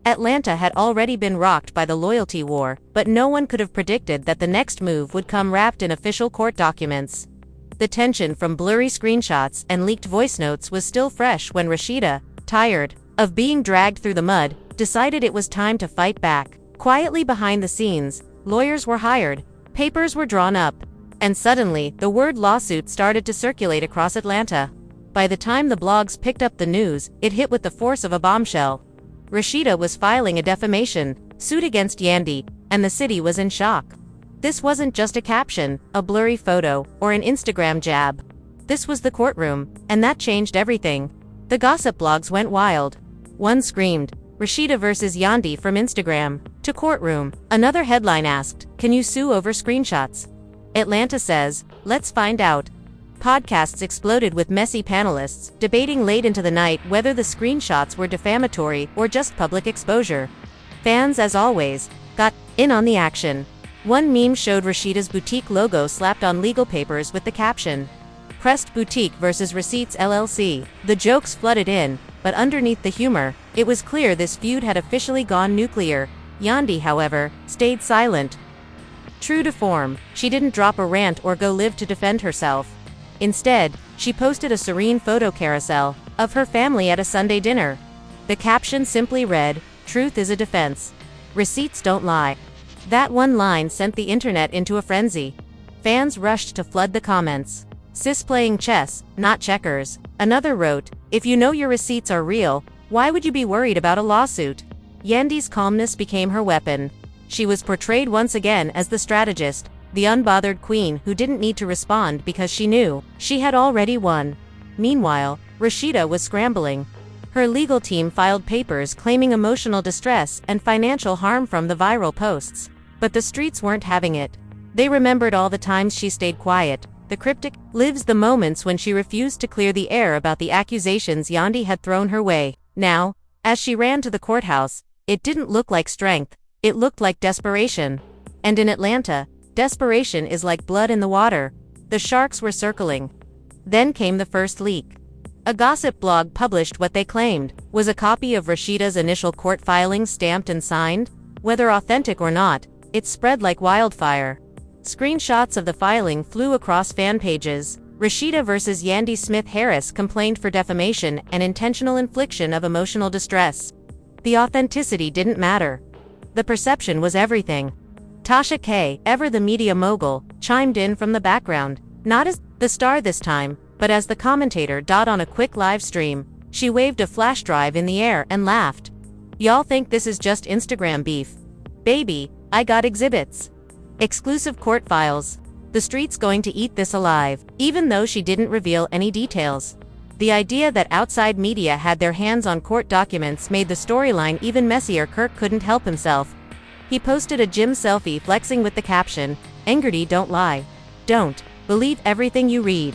Atlanta had already been rocked by the loyalty war, but no one could have predicted that the next move would come wrapped in official court documents. The tension from blurry screenshots and leaked voice notes was still fresh when Rasheeda, tired of being dragged through the mud, decided it was time to fight back. Quietly behind the scenes, lawyers were hired, papers were drawn up, and suddenly, the word lawsuit started to circulate across Atlanta. By the time the blogs picked up the news, it hit with the force of a bombshell. Rasheeda was filing a defamation suit against Yandy, and the city was in shock. This wasn't just a caption, a blurry photo, or an Instagram jab. This was the courtroom, and that changed everything. The gossip blogs went wild. One screamed, "Rasheeda versus Yandy from Instagram to courtroom." Another headline asked, "Can you sue over screenshots?" Atlanta says, "Let's find out." Podcasts exploded with messy panelists debating late into the night whether the screenshots were defamatory or just public exposure. Fans, as always, got in on the action. One meme showed Rasheeda's boutique logo slapped on legal papers with the caption, "Pressed Boutique versus Receipts LLC." The jokes flooded in, but underneath the humor, it was clear this feud had officially gone nuclear. Yandy, however, stayed silent. True to form, she didn't drop a rant or go live to defend herself. Instead, she posted a serene photo carousel of her family at a Sunday dinner. The caption simply read, "Truth is a defense. Receipts don't lie." That one line sent the internet into a frenzy. Fans rushed to flood the comments. "Sis playing chess, not checkers." Another wrote, "If you know your receipts are real, why would you be worried about a lawsuit?" Yandy's calmness became her weapon. She was portrayed once again as the strategist, the unbothered queen who didn't need to respond because she knew she had already won. Meanwhile, Rasheeda was scrambling. Her legal team filed papers claiming emotional distress and financial harm from the viral posts. But the streets weren't having it. They remembered all the times she stayed quiet, the cryptic, lives the moments when she refused to clear the air about the accusations Yandy had thrown her way. Now, as she ran to the courthouse, it didn't look like strength, it looked like desperation. And in Atlanta, desperation is like blood in the water. The sharks were circling. Then came the first leak. A gossip blog published what they claimed was a copy of Rasheeda's initial court filing stamped and signed. Whether authentic or not, it spread like wildfire. Screenshots of the filing flew across fan pages. Rasheeda versus Yandy Smith Harris complained for defamation and intentional infliction of emotional distress. The authenticity didn't matter. The perception was everything. Tasha K., ever the media mogul, chimed in from the background, not as the star this time, but as the commentator. On a quick live stream, she waved a flash drive in the air and laughed. "Y'all think this is just Instagram beef? Baby, I got exhibits. Exclusive court files. The street's going to eat this alive." Even though she didn't reveal any details, the idea that outside media had their hands on court documents made the storyline even messier. Kirk couldn't help himself. He posted a gym selfie flexing with the caption, "Engerty don't lie. Don't believe everything you read."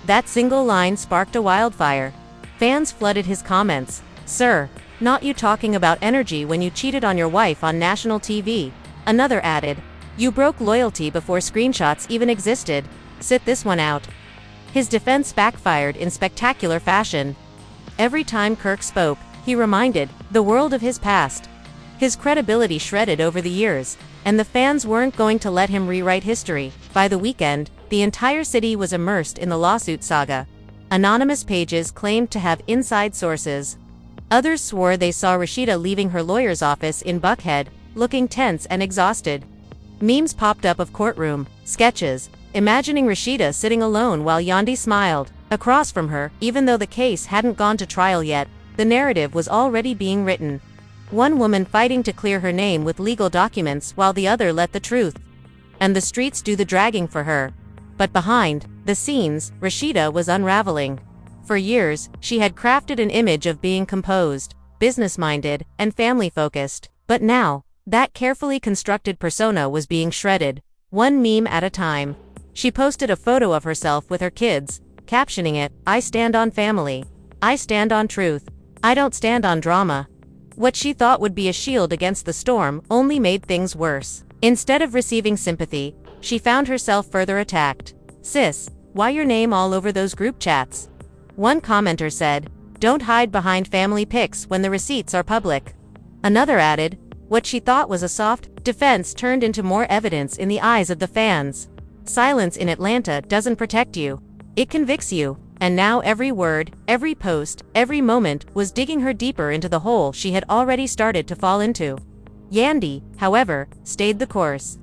That single line sparked a wildfire. Fans flooded his comments. "Sir, not you talking about energy when you cheated on your wife on national TV." Another added, "You broke loyalty before screenshots even existed. Sit this one out." His defense backfired in spectacular fashion. Every time Kirk spoke, he reminded the world of his past. His credibility shredded over the years, and the fans weren't going to let him rewrite history. By the weekend, the entire city was immersed in the lawsuit saga. Anonymous pages claimed to have inside sources. Others swore they saw Rasheeda leaving her lawyer's office in Buckhead, looking tense and exhausted. Memes popped up of courtroom sketches, imagining Rasheeda sitting alone while Yandy smiled across from her. Even though the case hadn't gone to trial yet, the narrative was already being written. One woman fighting to clear her name with legal documents while the other let the truth and the streets do the dragging for her. But behind the scenes, Rasheeda was unraveling. For years, she had crafted an image of being composed, business-minded, and family-focused. But now, that carefully constructed persona was being shredded, one meme at a time. She posted a photo of herself with her kids, captioning it, "I stand on family. I stand on truth. I don't stand on drama." What she thought would be a shield against the storm only made things worse. Instead of receiving sympathy, she found herself further attacked. "Sis, why your name all over those group chats?" One commenter said, "Don't hide behind family pics when the receipts are public." Another added, what she thought was a soft defense turned into more evidence in the eyes of the fans. Silence in Atlanta doesn't protect you. It convicts you. And now every word, every post, every moment was digging her deeper into the hole she had already started to fall into. Yandy, however, stayed the course.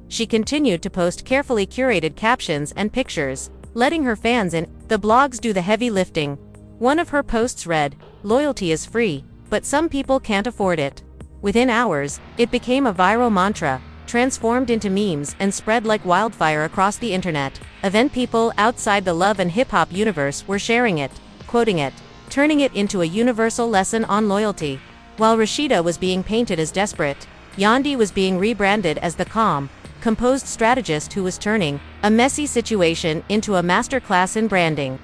She continued to post carefully curated captions and pictures, letting her fans in. The blogs do the heavy lifting. One of her posts read, "Loyalty is free, but some people can't afford it." Within hours, it became a viral mantra, transformed into memes and spread like wildfire across the internet. Event people outside the love and hip-hop universe were sharing it, quoting it, turning it into a universal lesson on loyalty. While Rasheeda was being painted as desperate, Yandy was being rebranded as the calm, composed strategist who was turning a messy situation into a masterclass in branding.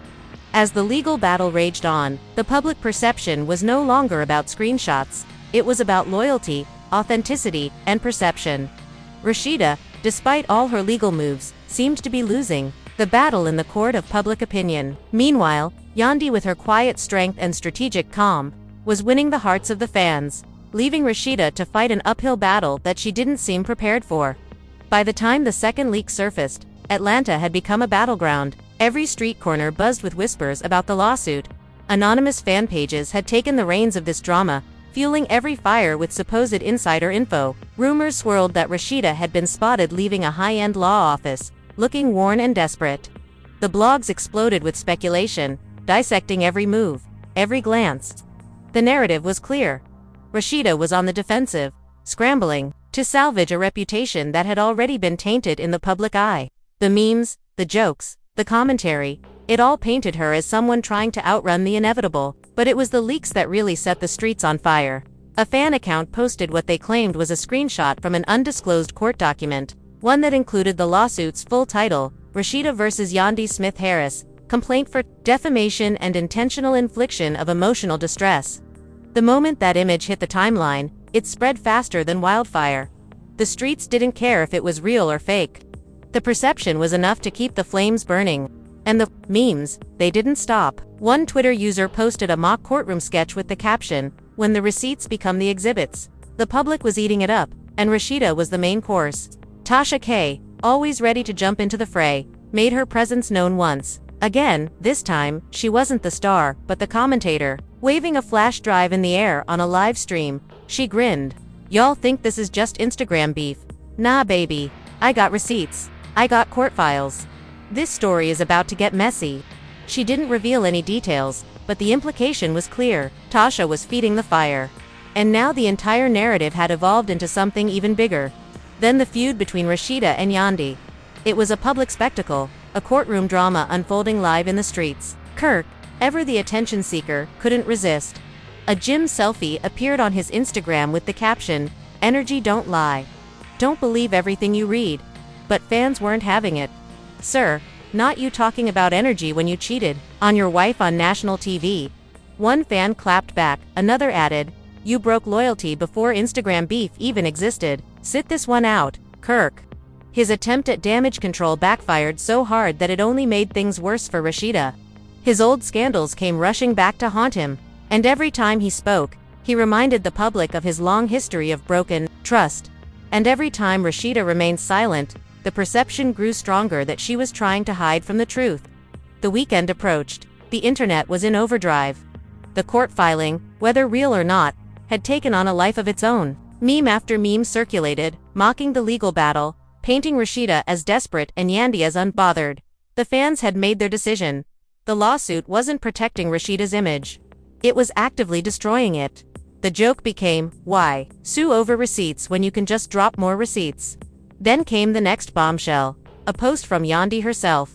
As the legal battle raged on, the public perception was no longer about screenshots. It was about loyalty, authenticity, and perception. Rasheeda, despite all her legal moves, seemed to be losing the battle in the court of public opinion. Meanwhile, Yandy, with her quiet strength and strategic calm, was winning the hearts of the fans, leaving Rasheeda to fight an uphill battle that she didn't seem prepared for. By the time the second leak surfaced, Atlanta had become a battleground. Every street corner buzzed with whispers about the lawsuit. Anonymous fan pages had taken the reins of this drama, fueling every fire with supposed insider info. Rumors swirled that Rasheeda had been spotted leaving a high-end law office, looking worn and desperate. The blogs exploded with speculation, dissecting every move, every glance. The narrative was clear. Rasheeda was on the defensive, scrambling to salvage a reputation that had already been tainted in the public eye. The memes, the jokes, the commentary, it all painted her as someone trying to outrun the inevitable. But it was the leaks that really set the streets on fire. A fan account posted what they claimed was a screenshot from an undisclosed court document, one that included the lawsuit's full title, Rasheeda vs. Yandy Smith Harris, complaint for defamation and intentional infliction of emotional distress. The moment that image hit the timeline, it spread faster than wildfire. The streets didn't care if it was real or fake. The perception was enough to keep the flames burning. And the memes, they didn't stop. One Twitter user posted a mock courtroom sketch with the caption, "When the receipts become the exhibits." The public was eating it up, and Rasheeda was the main course. Tasha K, always ready to jump into the fray, made her presence known once again. This time, she wasn't the star, but the commentator. Waving a flash drive in the air on a live stream, she grinned. "Y'all think this is just Instagram beef? Nah baby, I got receipts. I got court files. This story is about to get messy." She didn't reveal any details, but the implication was clear. Tasha was feeding the fire. And now the entire narrative had evolved into something even bigger. Then the feud between Rasheeda and Yandy. It was a public spectacle, a courtroom drama unfolding live in the streets. Kirk, ever the attention seeker, couldn't resist. A gym selfie appeared on his Instagram with the caption, "Energy don't lie. Don't believe everything you read." But fans weren't having it. "Sir, not you talking about energy when you cheated on your wife on national TV." One fan clapped back, another added, "You broke loyalty before Instagram beef even existed. Sit this one out, Kirk." His attempt at damage control backfired so hard that it only made things worse for Rasheeda. His old scandals came rushing back to haunt him, and every time he spoke, he reminded the public of his long history of broken trust. And every time Rasheeda remained silent, the perception grew stronger that she was trying to hide from the truth. The weekend approached. The internet was in overdrive. The court filing, whether real or not, had taken on a life of its own. Meme after meme circulated, mocking the legal battle, painting Rasheeda as desperate and Yandy as unbothered. The fans had made their decision. The lawsuit wasn't protecting Rasheeda's image. It was actively destroying it. The joke became, why sue over receipts when you can just drop more receipts? Then came the next bombshell, a post from Yandy herself.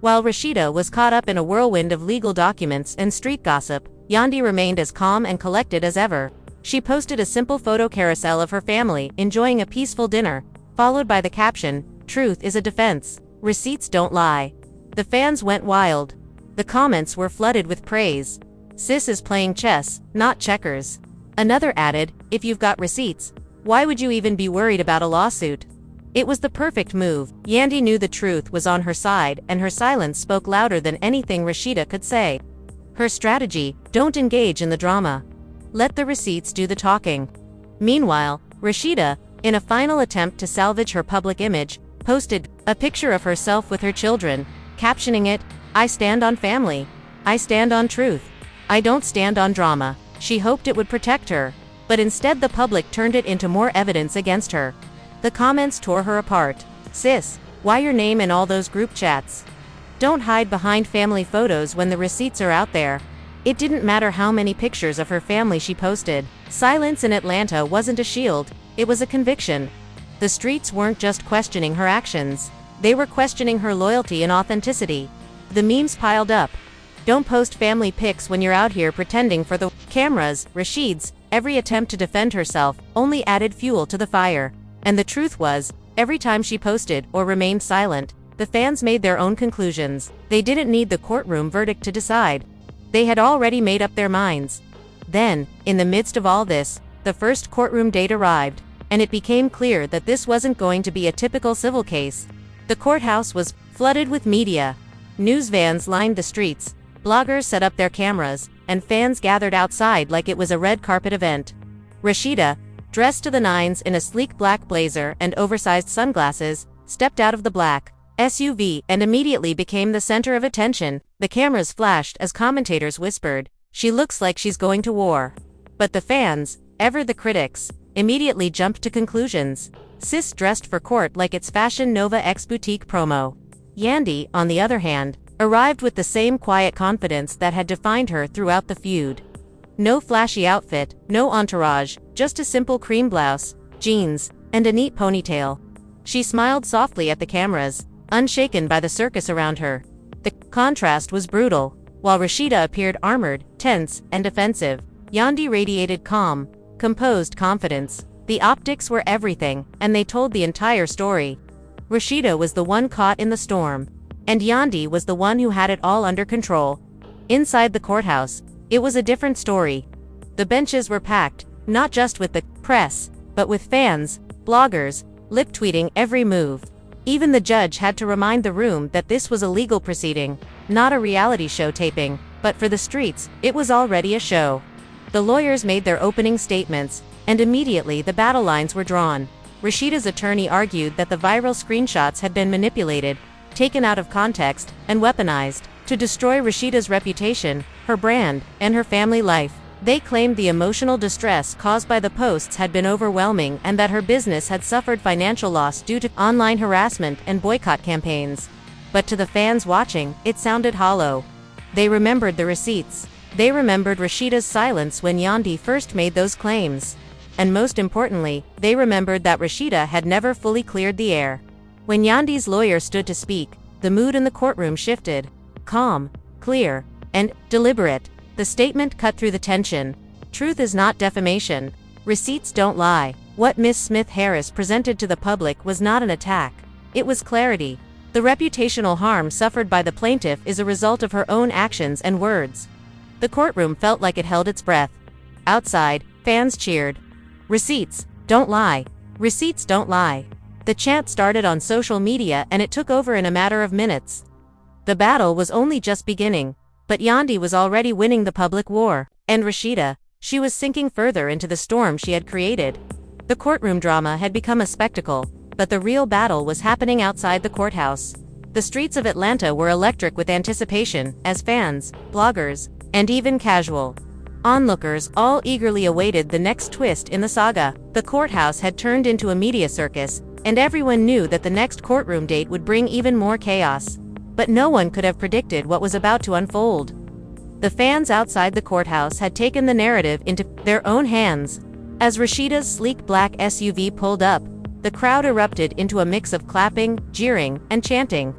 While Rasheeda was caught up in a whirlwind of legal documents and street gossip, Yandy remained as calm and collected as ever. She posted a simple photo carousel of her family enjoying a peaceful dinner, followed by the caption, "Truth is a defense. Receipts don't lie." The fans went wild. The comments were flooded with praise. "Sis is playing chess, not checkers." Another added, "If you've got receipts, why would you even be worried about a lawsuit?" It was the perfect move. Yandy knew the truth was on her side, and her silence spoke louder than anything Rasheeda could say. Her strategy, don't engage in the drama. Let the receipts do the talking. Meanwhile, Rasheeda, in a final attempt to salvage her public image, posted a picture of herself with her children, captioning it, "I stand on family. I stand on truth. I don't stand on drama." She hoped it would protect her, but instead the public turned it into more evidence against her. The comments tore her apart. "Sis, why your name in all those group chats? Don't hide behind family photos when the receipts are out there." It didn't matter how many pictures of her family she posted. Silence in Atlanta wasn't a shield, it was a conviction. The streets weren't just questioning her actions. They were questioning her loyalty and authenticity. The memes piled up. "Don't post family pics when you're out here pretending for the cameras." Rasheeda's every attempt to defend herself only added fuel to the fire. And the truth was, every time she posted or remained silent, the fans made their own conclusions. They didn't need the courtroom verdict to decide. They had already made up their minds. Then, in the midst of all this, the first courtroom date arrived, and it became clear that this wasn't going to be a typical civil case. The courthouse was flooded with media. News vans lined the streets, bloggers set up their cameras, and fans gathered outside like it was a red carpet event. Rasheeda, dressed to the nines in a sleek black blazer and oversized sunglasses, stepped out of the black SUV and immediately became the center of attention. The cameras flashed as commentators whispered, "She looks like she's going to war." But the fans, ever the critics, immediately jumped to conclusions. Sis dressed for court like it's Fashion Nova X Boutique promo. Yandy, on the other hand, arrived with the same quiet confidence that had defined her throughout the feud. No flashy outfit, no entourage, just a simple cream blouse, jeans, and a neat ponytail. She smiled softly at the cameras, unshaken by the circus around her. The contrast was brutal. While Rasheeda appeared armored, tense, and defensive, Yandy radiated calm, composed confidence. The optics were everything, and they told the entire story. Rasheeda was the one caught in the storm, and Yandy was the one who had it all under control. Inside the courthouse, it was a different story. The benches were packed, not just with the press, but with fans, bloggers, lip-tweeting every move. Even the judge had to remind the room that this was a legal proceeding, not a reality show taping, but for the streets, it was already a show. The lawyers made their opening statements, and immediately the battle lines were drawn. Rasheeda's attorney argued that the viral screenshots had been manipulated, taken out of context, and weaponized to destroy Rasheeda's reputation, her brand, and her family life. They claimed the emotional distress caused by the posts had been overwhelming and that her business had suffered financial loss due to online harassment and boycott campaigns. But to the fans watching, it sounded hollow. They remembered the receipts. They remembered Rasheeda's silence when Yandy first made those claims. And most importantly, they remembered that Rasheeda had never fully cleared the air. When Yandy's lawyer stood to speak, the mood in the courtroom shifted. Calm, clear, and deliberate. The statement cut through the tension. Truth is not defamation. Receipts don't lie. What Miss Smith Harris presented to the public was not an attack. It was clarity. The reputational harm suffered by the plaintiff is a result of her own actions and words. The courtroom felt like it held its breath. Outside, fans cheered. "Receipts, don't lie. Receipts don't lie." The chant started on social media and it took over in a matter of minutes. The battle was only just beginning. But Yandy was already winning the public war, and Rasheeda, she was sinking further into the storm she had created. The courtroom drama had become a spectacle, but the real battle was happening outside the courthouse. The streets of Atlanta were electric with anticipation, as fans, bloggers, and even casual onlookers all eagerly awaited the next twist in the saga. The courthouse had turned into a media circus, and everyone knew that the next courtroom date would bring even more chaos. But no one could have predicted what was about to unfold. The fans outside the courthouse had taken the narrative into their own hands. As Rasheeda's sleek black SUV pulled up, the crowd erupted into a mix of clapping, jeering, and chanting.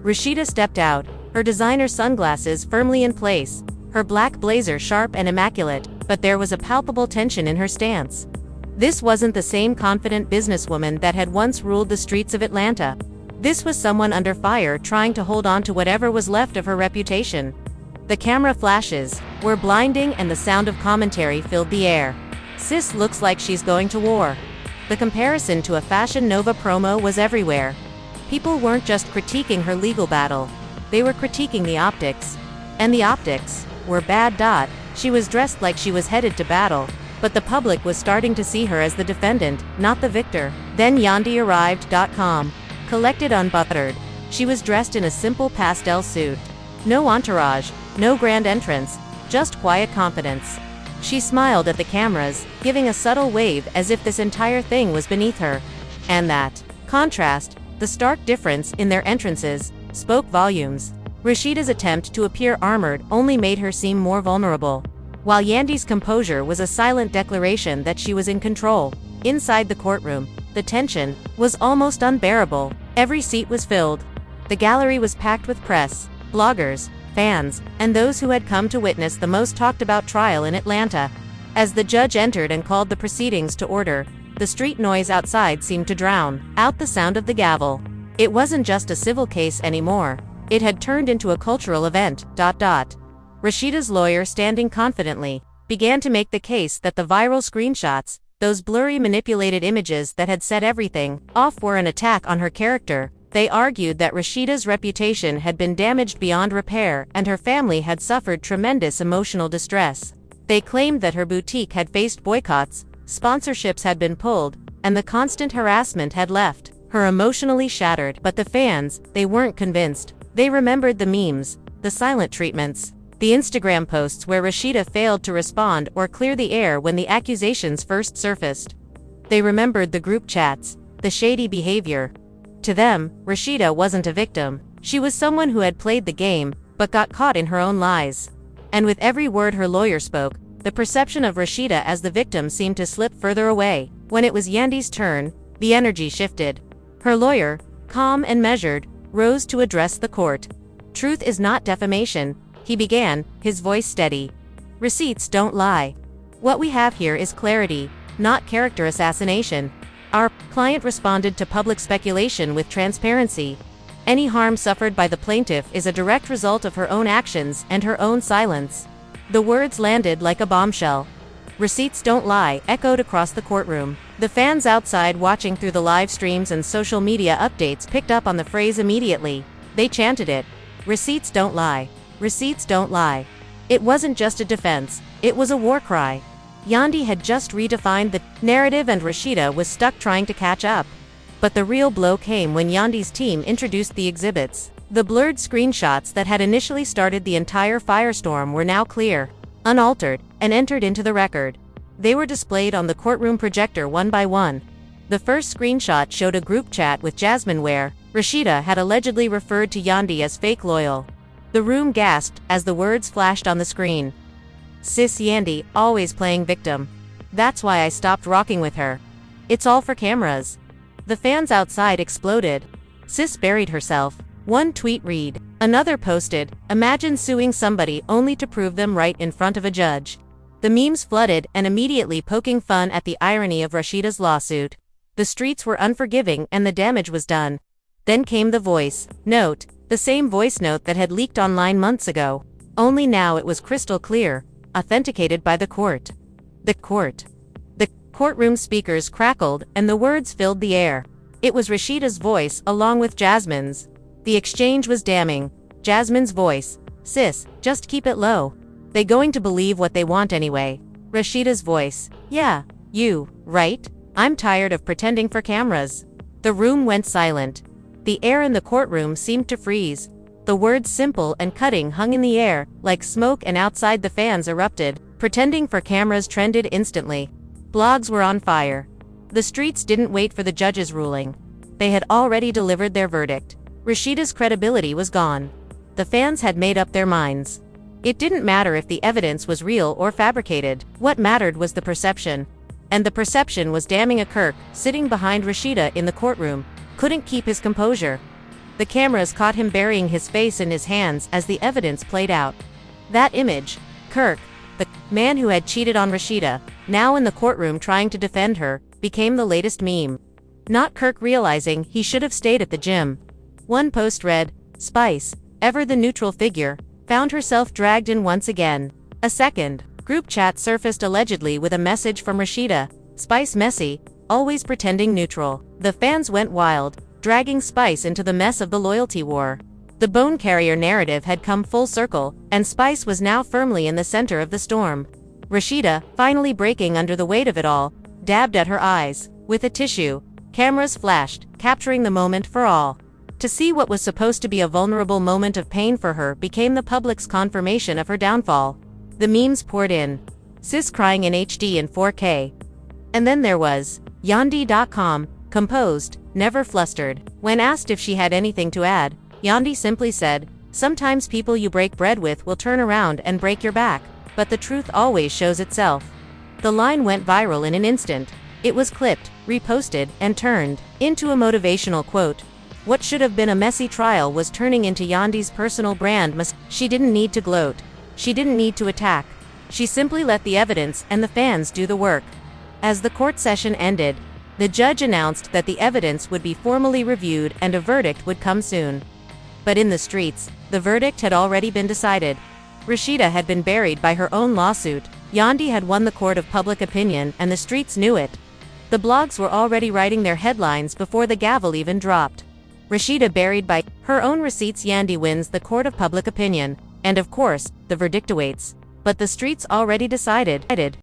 Rasheeda stepped out, her designer sunglasses firmly in place, her black blazer sharp and immaculate, but there was a palpable tension in her stance. This wasn't the same confident businesswoman that had once ruled the streets of Atlanta. This was someone under fire trying to hold on to whatever was left of her reputation. The camera flashes were blinding and the sound of commentary filled the air. "Sis looks like she's going to war." The comparison to a Fashion Nova promo was everywhere. People weren't just critiquing her legal battle, they were critiquing the optics. And the optics were bad. She was dressed like she was headed to battle, but the public was starting to see her as the defendant, not the victor. Then Yandy arrived.com. Collected unbuttered. She was dressed in a simple pastel suit. No entourage, no grand entrance, just quiet confidence. She smiled at the cameras, giving a subtle wave as if this entire thing was beneath her. And that contrast, the stark difference in their entrances, spoke volumes. Rasheeda's attempt to appear armored only made her seem more vulnerable, while Yandy's composure was a silent declaration that she was in control. Inside the courtroom, the tension was almost unbearable. Every seat was filled. The gallery was packed with press, bloggers, fans, and those who had come to witness the most talked about trial in Atlanta. As the judge entered and called the proceedings to order, the street noise outside seemed to drown out the sound of the gavel. It wasn't just a civil case anymore. It had turned into a cultural event. Rasheeda's lawyer, standing confidently, began to make the case that the viral screenshots, those blurry manipulated images that had set everything off, were an attack on her character. They argued that Rasheeda's reputation had been damaged beyond repair and her family had suffered tremendous emotional distress. They claimed that her boutique had faced boycotts, sponsorships had been pulled, and the constant harassment had left her emotionally shattered. But the fans, they weren't convinced. They remembered the memes, the silent treatments, the Instagram posts where Rasheeda failed to respond or clear the air when the accusations first surfaced. They remembered the group chats, the shady behavior. To them, Rasheeda wasn't a victim. She was someone who had played the game, but got caught in her own lies. And with every word her lawyer spoke, the perception of Rasheeda as the victim seemed to slip further away. When it was Yandy's turn, the energy shifted. Her lawyer, calm and measured, rose to address the court. "Truth is not defamation," he began, his voice steady. "Receipts don't lie. What we have here is clarity, not character assassination. Our client responded to public speculation with transparency. Any harm suffered by the plaintiff is a direct result of her own actions and her own silence." The words landed like a bombshell. "Receipts don't lie," echoed across the courtroom. The fans outside, watching through the live streams and social media updates, picked up on the phrase immediately. They chanted it. "Receipts don't lie. Receipts don't lie." It wasn't just a defense, it was a war cry. Yandy had just redefined the narrative and Rasheeda was stuck trying to catch up. But the real blow came when Yandy's team introduced the exhibits. The blurred screenshots that had initially started the entire firestorm were now clear, unaltered, and entered into the record. They were displayed on the courtroom projector one by one. The first screenshot showed a group chat with Jasmine where Rasheeda had allegedly referred to Yandy as fake loyal. The room gasped as the words flashed on the screen. "Sis Yandy, always playing victim. That's why I stopped rocking with her. It's all for cameras." The fans outside exploded. "Sis buried herself." One tweet read. Another posted, "Imagine suing somebody only to prove them right in front of a judge." The memes flooded and immediately poking fun at the irony of Rasheeda's lawsuit. The streets were unforgiving and the damage was done. Then came the voice note, the same voice note that had leaked online months ago. Only now it was crystal clear, authenticated by the court. The courtroom speakers crackled and the words filled the air. It was Rasheeda's voice along with Jasmine's. The exchange was damning. Jasmine's voice, "Sis, just keep it low. They going to believe what they want anyway." Rasheeda's voice, "Yeah, you, right? I'm tired of pretending for cameras." The room went silent. The air in the courtroom seemed to freeze. The words simple and cutting hung in the air, like smoke, and outside the fans erupted. Pretending for cameras trended instantly. Blogs were on fire. The streets didn't wait for the judge's ruling. They had already delivered their verdict. Rasheeda's credibility was gone. The fans had made up their minds. It didn't matter if the evidence was real or fabricated. What mattered was the perception. And the perception was damning. A Kirk, sitting behind Rasheeda in the courtroom, couldn't keep his composure. The cameras caught him burying his face in his hands as the evidence played out. That image, Kirk, the man who had cheated on Rasheeda, now in the courtroom trying to defend her, became the latest meme. Not Kirk realizing he should have stayed at the gym. One post read, "Spice, ever the neutral figure, found herself dragged in once again." A second group chat surfaced allegedly with a message from Rasheeda, "Spice messy, always pretending neutral." The fans went wild, dragging Spice into the mess of the loyalty war. The bone carrier narrative had come full circle, and Spice was now firmly in the center of the storm. Rasheeda, finally breaking under the weight of it all, dabbed at her eyes with a tissue. Cameras flashed, capturing the moment for all. To see what was supposed to be a vulnerable moment of pain for her became the public's confirmation of her downfall. The memes poured in. Sis crying in HD in 4K. And then there was Yandy.com, composed, never flustered. When asked if she had anything to add, Yandy simply said, "Sometimes people you break bread with will turn around and break your back, but the truth always shows itself." The line went viral in an instant. It was clipped, reposted, and turned into a motivational quote. What should have been a messy trial was turning into Yandy's personal brand. She didn't need to gloat. She didn't need to attack. She simply let the evidence and the fans do the work. As the court session ended, the judge announced that the evidence would be formally reviewed and a verdict would come soon. But in the streets, the verdict had already been decided. Rasheeda had been buried by her own lawsuit. Yandy had won the court of public opinion, and the streets knew it. The blogs were already writing their headlines before the gavel even dropped. Rasheeda buried by her own receipts. Yandy wins the court of public opinion. And of course, the verdict awaits. But the streets already decided.